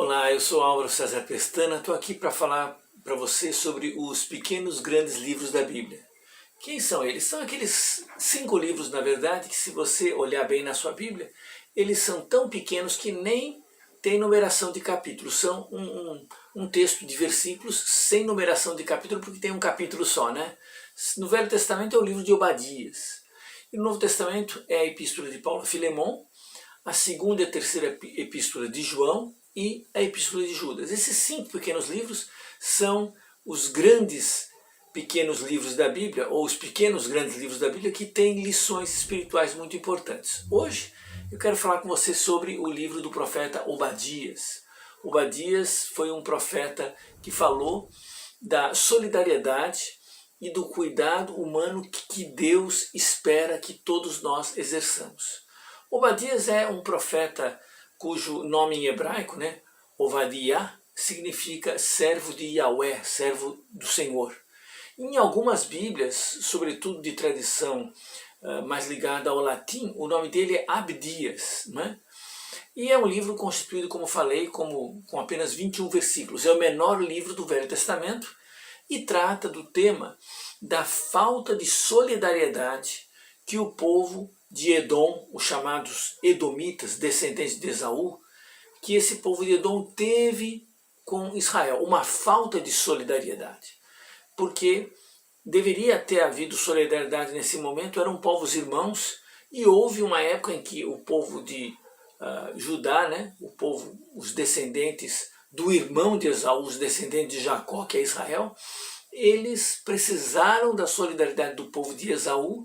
Olá, eu sou Álvaro César Pestana, estou aqui para falar para você sobre os pequenos grandes livros da Bíblia. Quem são eles? São aqueles 5 livros, na verdade, que se você olhar bem na sua Bíblia, eles são tão pequenos que nem tem numeração de capítulos. São um texto de versículos sem numeração de capítulo, porque tem um capítulo só, né? No Velho Testamento é o livro de Obadias. E no Novo Testamento é a Epístola de Paulo a Filemon, a segunda e a terceira Epístola de João e a Epístola de Judas. Esses 5 pequenos livros são os grandes pequenos livros da Bíblia, ou os pequenos grandes livros da Bíblia, que têm lições espirituais muito importantes. Hoje eu quero falar com você sobre o livro do profeta Obadias. Obadias foi um profeta que falou da solidariedade e do cuidado humano que Deus espera que todos nós exerçamos. Obadias é um profeta cujo nome em hebraico, Ovadia, significa servo de Yahweh, servo do Senhor. Em algumas Bíblias, sobretudo de tradição mais ligada ao latim, o nome dele é Abdias, né? E é um livro constituído, como falei, com apenas 21 versículos. É o menor livro do Velho Testamento e trata do tema da falta de solidariedade que o povo de Edom, os chamados Edomitas, descendentes de Esaú, que esse povo de Edom teve com Israel, uma falta de solidariedade. Porque deveria ter havido solidariedade nesse momento, eram povos irmãos, e houve uma época em que o povo de Judá, os descendentes do irmão de Esaú, os descendentes de Jacó, que é Israel, eles precisaram da solidariedade do povo de Esaú,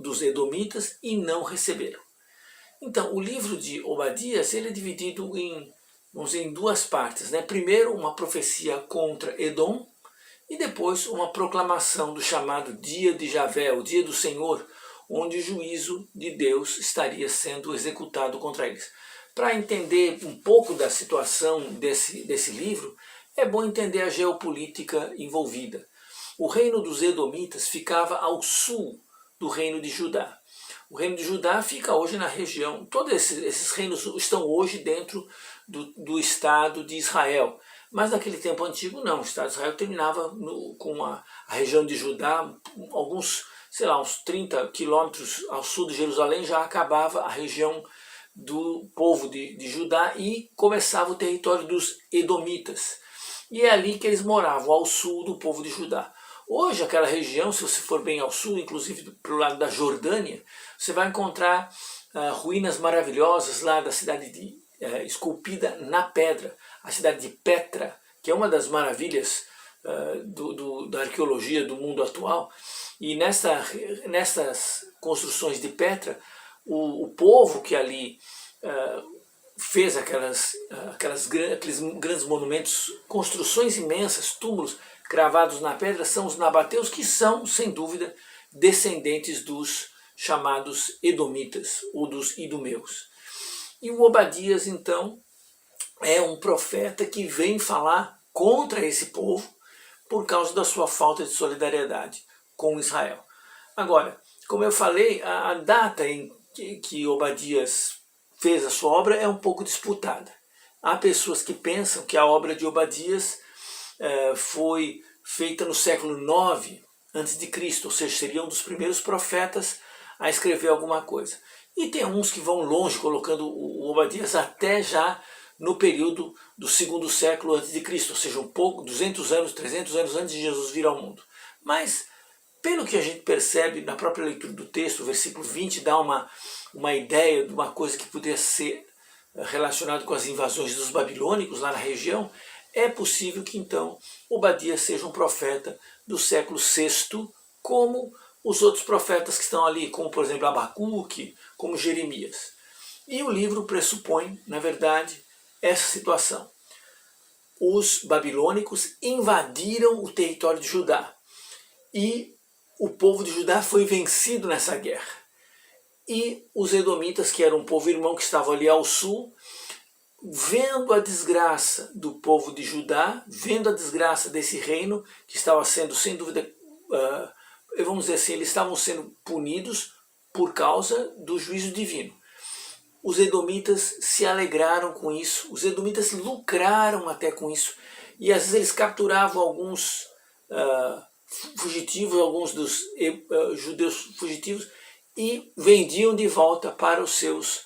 dos Edomitas, e não receberam. Então, o livro de Obadias ele é dividido em 2 partes. Primeiro, uma profecia contra Edom, e depois uma proclamação do chamado Dia de Javé, o Dia do Senhor, onde o juízo de Deus estaria sendo executado contra eles. Para entender um pouco da situação desse livro, é bom entender a geopolítica envolvida. O reino dos Edomitas ficava ao sul do reino de Judá. O reino de Judá fica hoje na região, todos esses reinos estão hoje dentro do Estado de Israel. Mas naquele tempo antigo não, o Estado de Israel terminava com a região de Judá, uns 30 quilômetros ao sul de Jerusalém já acabava a região do povo de Judá e começava o território dos Edomitas. E é ali que eles moravam, ao sul do povo de Judá. Hoje aquela região, se você for bem ao sul, inclusive para o lado da Jordânia, você vai encontrar ruínas maravilhosas lá da cidade esculpida na pedra, a cidade de Petra, que é uma das maravilhas da arqueologia do mundo atual. E nessas construções de Petra, o povo que ali fez aqueles grandes monumentos, construções imensas, túmulos cravados na pedra, são os nabateus, que são, sem dúvida, descendentes dos chamados Edomitas, ou dos idumeus. E o Obadias, então, é um profeta que vem falar contra esse povo por causa da sua falta de solidariedade com Israel. Agora, como eu falei, a data em que Obadias fez a sua obra é um pouco disputada. Há pessoas que pensam que a obra de Obadias foi feita no século IX a.C., ou seja, seria um dos primeiros profetas a escrever alguma coisa. E tem uns que vão longe, colocando o Obadias até já no período do 2º século a.C., ou seja, 200 anos, 300 anos antes de Jesus vir ao mundo. Mas, pelo que a gente percebe na própria leitura do texto, o versículo 20 dá uma ideia de uma coisa que poderia ser relacionada com as invasões dos babilônicos lá na região. É possível que então Obadias seja um profeta do século VI, como os outros profetas que estão ali, como por exemplo Abacuque, como Jeremias. E o livro pressupõe, na verdade, essa situação. Os babilônicos invadiram o território de Judá e o povo de Judá foi vencido nessa guerra. E os edomitas, que eram um povo irmão que estava ali ao sul, vendo a desgraça do povo de Judá, vendo a desgraça desse reino, que estava sendo, sem dúvida, vamos dizer assim, eles estavam sendo punidos por causa do juízo divino. os edomitas se alegraram com isso, os edomitas lucraram até com isso, e às vezes eles capturavam alguns fugitivos, alguns dos judeus fugitivos, e vendiam de volta para os seus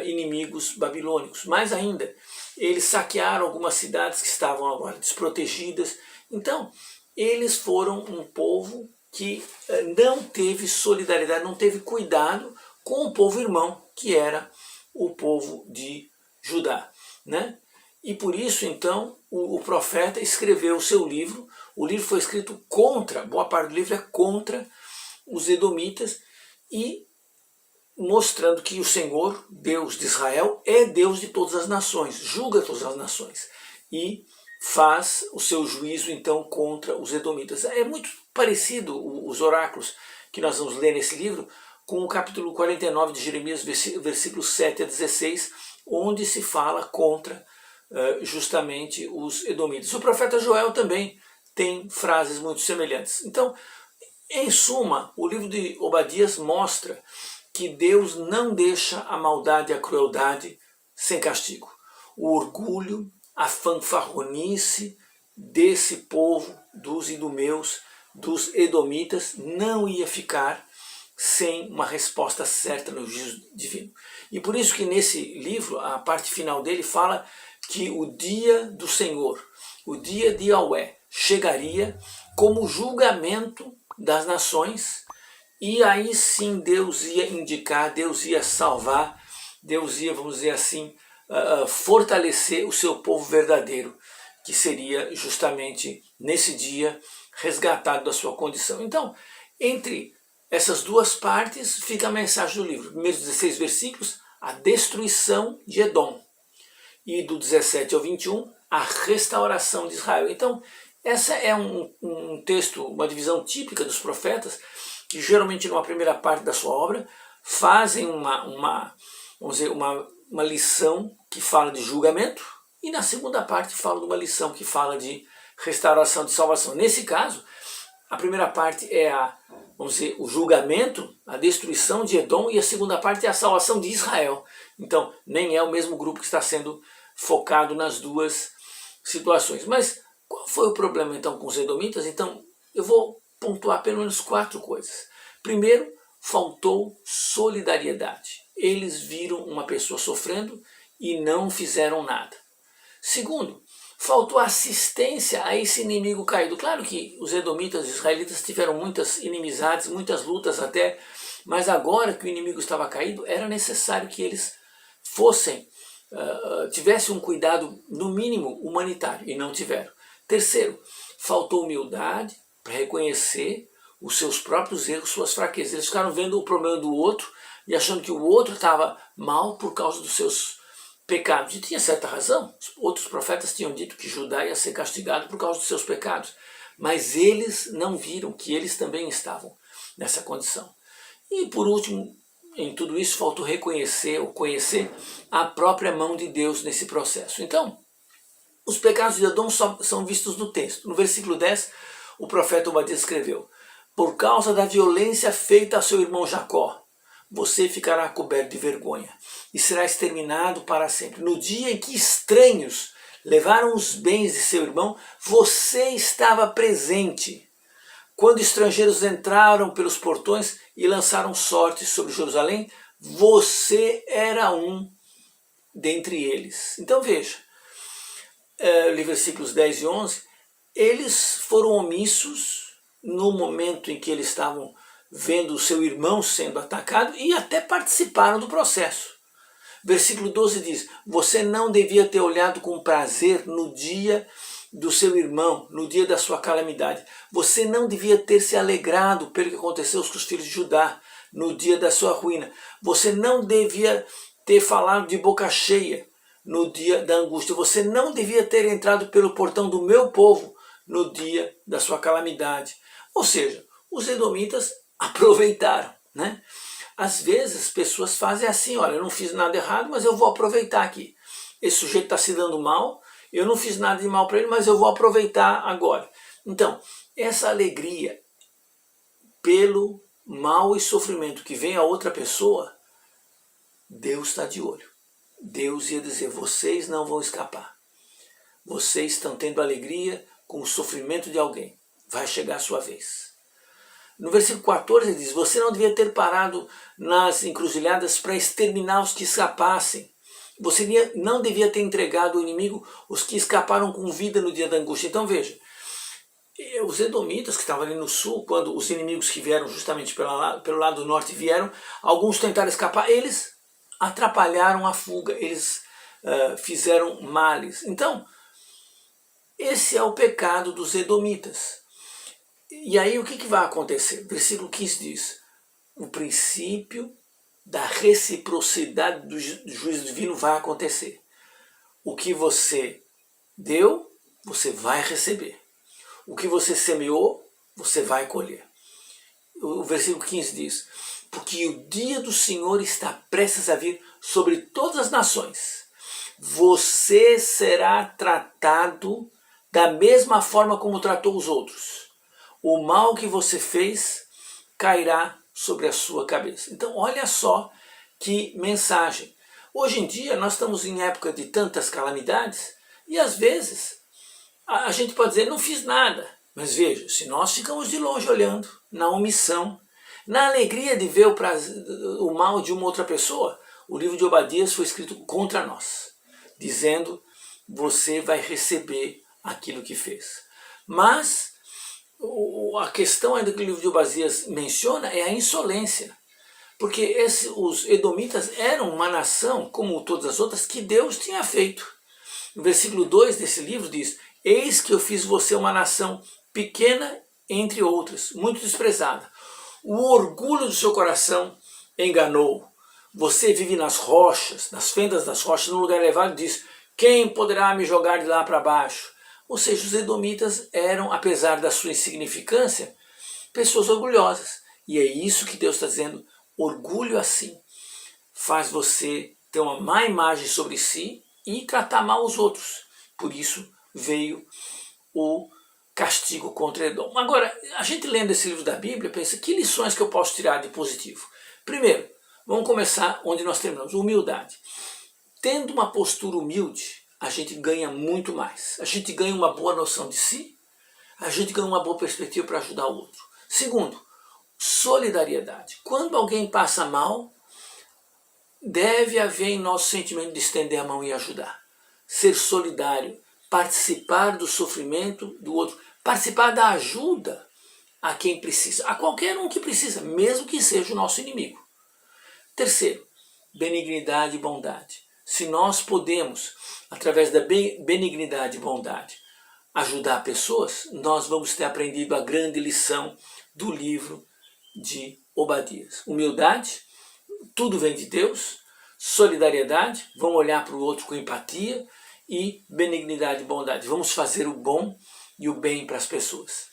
inimigos babilônicos. Mais ainda, eles saquearam algumas cidades que estavam agora desprotegidas. Então, eles foram um povo que não teve solidariedade, não teve cuidado com o povo irmão, que era o povo de Judá, né? E por isso, então, o profeta escreveu o seu livro. O livro foi escrito contra, boa parte do livro é contra os edomitas, e mostrando que o Senhor, Deus de Israel, é Deus de todas as nações, julga todas as nações e faz o seu juízo então contra os edomitas. É muito parecido os oráculos que nós vamos ler nesse livro com o capítulo 49 de Jeremias, versículos 7 a 16, onde se fala contra justamente os edomitas. O profeta Joel também tem frases muito semelhantes. Então, em suma, o livro de Obadias mostra que Deus não deixa a maldade e a crueldade sem castigo. O orgulho, a fanfarronice desse povo, dos idumeus, dos edomitas, não ia ficar sem uma resposta certa no juízo divino. E por isso que nesse livro, a parte final dele fala que o dia do Senhor, o dia de Yahweh, chegaria como julgamento das nações, e aí sim Deus ia indicar, Deus ia salvar, Deus ia, vamos dizer assim, fortalecer o seu povo verdadeiro, que seria justamente nesse dia resgatado da sua condição. Então, entre essas duas partes fica a mensagem do livro. Primeiros 16 versículos, a destruição de Edom, e do 17 ao 21, a restauração de Israel. Então, essa é um texto, uma divisão típica dos profetas, que geralmente numa primeira parte da sua obra fazem vamos dizer, uma lição que fala de julgamento, e na segunda parte fala de uma lição que fala de restauração, de salvação. Nesse caso, a primeira parte é vamos dizer, o julgamento, a destruição de Edom, e a segunda parte é a salvação de Israel. Então, nem é o mesmo grupo que está sendo focado nas duas situações. Mas qual foi o problema então com os edomitas? Então, eu vou pontuar pelo menos 4 coisas. Primeiro, faltou solidariedade. Eles viram uma pessoa sofrendo e não fizeram nada. Segundo, faltou assistência a esse inimigo caído. Claro que os edomitas e os israelitas tiveram muitas inimizades, muitas lutas até, mas agora que o inimigo estava caído, era necessário que eles tivessem um cuidado, no mínimo, humanitário, e não tiveram. Terceiro, faltou humildade para reconhecer os seus próprios erros, suas fraquezas. Eles ficaram vendo o problema do outro e achando que o outro estava mal por causa dos seus pecados. E tinha certa razão. Outros profetas tinham dito que Judá ia ser castigado por causa dos seus pecados. Mas eles não viram que eles também estavam nessa condição. E por último, em tudo isso, faltou reconhecer ou conhecer a própria mão de Deus nesse processo. Então, os pecados de Edom são vistos no texto. No versículo 10, o profeta Obadias escreveu: por causa da violência feita a seu irmão Jacó, você ficará coberto de vergonha e será exterminado para sempre. No dia em que estranhos levaram os bens de seu irmão, você estava presente. Quando estrangeiros entraram pelos portões e lançaram sortes sobre Jerusalém, você era um dentre eles. Então veja, versículos 10 e 11, eles foram omissos no momento em que eles estavam vendo o seu irmão sendo atacado e até participaram do processo. Versículo 12 diz: você não devia ter olhado com prazer no dia do seu irmão, no dia da sua calamidade. Você não devia ter se alegrado pelo que aconteceu com os filhos de Judá no dia da sua ruína. Você não devia ter falado de boca cheia no dia da angústia. Você não devia ter entrado pelo portão do meu povo no dia da sua calamidade. Ou seja, os edomitas aproveitaram, né? Às vezes as pessoas fazem assim: olha, eu não fiz nada errado, mas eu vou aproveitar aqui. Esse sujeito está se dando mal, eu não fiz nada de mal para ele, mas eu vou aproveitar agora. Então, essa alegria pelo mal e sofrimento que vem a outra pessoa Deus está de olho. Deus ia dizer, vocês não vão escapar. Vocês estão tendo alegria com o sofrimento de alguém. Vai chegar a sua vez. No versículo 14 ele diz, você não devia ter parado nas encruzilhadas para exterminar os que escapassem. Você não devia ter entregado ao inimigo os que escaparam com vida no dia da angústia. Então veja, os edomitas que estavam ali no sul, quando os inimigos que vieram justamente pelo lado do norte vieram, alguns tentaram escapar, eles atrapalharam a fuga, eles fizeram males. Então, esse é o pecado dos edomitas. E aí o que vai acontecer? Versículo 15 diz, o princípio da reciprocidade do juízo divino vai acontecer. O que você deu, você vai receber. O que você semeou, você vai colher. O versículo 15 diz, porque o dia do Senhor está prestes a vir sobre todas as nações. Você será tratado da mesma forma como tratou os outros. O mal que você fez cairá sobre a sua cabeça. Então olha só que mensagem. Hoje em dia nós estamos em época de tantas calamidades e às vezes a gente pode dizer, não fiz nada. Mas veja, se nós ficamos de longe olhando, na omissão, na alegria de ver o mal de uma outra pessoa, o livro de Obadias foi escrito contra nós, dizendo, você vai receber aquilo que fez. Mas a questão ainda que o livro de Obadias menciona é a insolência. Porque os edomitas eram uma nação, como todas as outras, que Deus tinha feito. No versículo 2 desse livro diz, eis que eu fiz você uma nação pequena entre outras, muito desprezada. O orgulho do seu coração enganou. Você vive nas rochas, nas fendas das rochas, num lugar elevado, diz, quem poderá me jogar de lá para baixo? Ou seja, os edomitas eram, apesar da sua insignificância, pessoas orgulhosas. E é isso que Deus está dizendo, orgulho assim faz você ter uma má imagem sobre si e tratar mal os outros. Por isso veio o castigo contra Edom. Agora, a gente lendo esse livro da Bíblia, pensa, que lições que eu posso tirar de positivo? Primeiro, vamos começar onde nós terminamos, humildade. Tendo uma postura humilde, a gente ganha muito mais. A gente ganha uma boa noção de si, a gente ganha uma boa perspectiva para ajudar o outro. Segundo, solidariedade. Quando alguém passa mal, deve haver em nosso sentimento de estender a mão e ajudar. Ser solidário, participar do sofrimento do outro, participar da ajuda a quem precisa, a qualquer um que precisa, mesmo que seja o nosso inimigo. Terceiro, benignidade e bondade. Se nós podemos, através da benignidade e bondade, ajudar pessoas, nós vamos ter aprendido a grande lição do livro de Obadias. Humildade, tudo vem de Deus. Solidariedade, vamos olhar para o outro com empatia. E benignidade e bondade, vamos fazer o bom e o bem para as pessoas.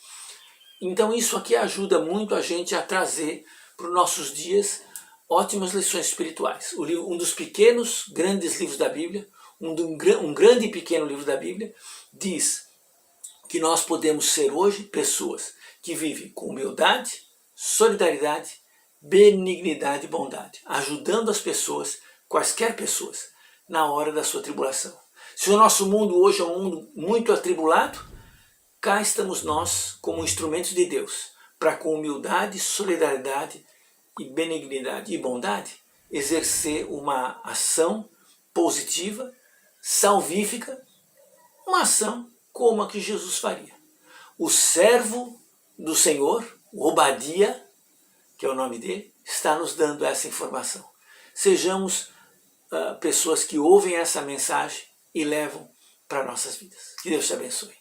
Então isso aqui ajuda muito a gente a trazer para os nossos dias ótimas lições espirituais. Um dos pequenos, grandes livros da Bíblia, um grande e pequeno livro da Bíblia, diz que nós podemos ser hoje pessoas que vivem com humildade, solidariedade, benignidade e bondade, ajudando as pessoas, quaisquer pessoas, na hora da sua tribulação. Se o nosso mundo hoje é um mundo muito atribulado, cá estamos nós como instrumentos de Deus, para com humildade, solidariedade e benignidade e bondade, exercer uma ação positiva, salvífica, uma ação como a que Jesus faria. O servo do Senhor, o Obadia, que é o nome dele, está nos dando essa informação. Sejamos pessoas que ouvem essa mensagem e levam para nossas vidas. Que Deus te abençoe.